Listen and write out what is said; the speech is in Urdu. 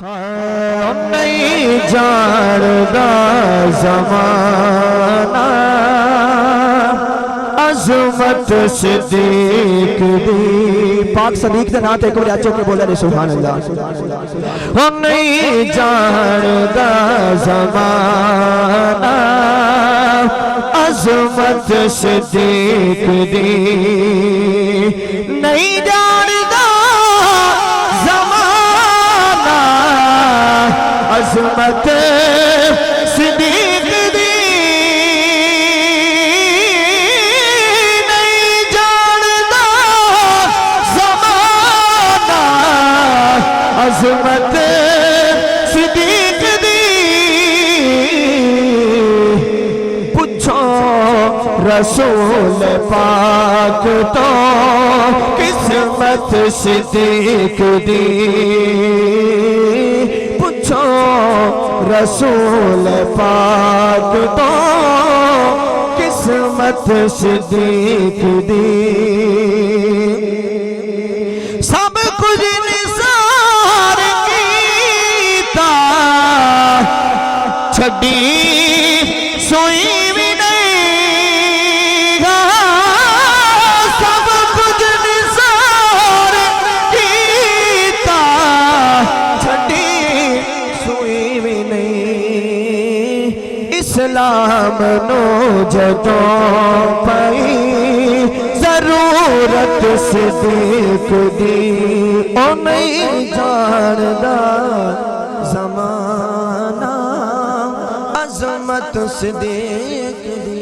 نہیں جاندا زمانہ عظمت صدیق دی پاک صدیق دے نام تے ایک بار اچھو کے بولا رہے سبحان اللہ نہیں جاندا زمانہ عظمت صدیق دی نہیں جاندا عظمت صدیق دی نہیں جاندا زمانہ عظمت صدیق دی پوچھو رسول پاک تو قسمت صدیق دی رسول پاک تو قسمت صدیق دی سب کچھ نثار کیتا چھڈی سوئی بھی نہیں گا سب کچھ نثار کیتا چھڈی سوئی بھی نہیں اسلام نو جدوں پئی ضرورت صدیق دی او نہیں جاندا زمانہ عظمت صدیق دی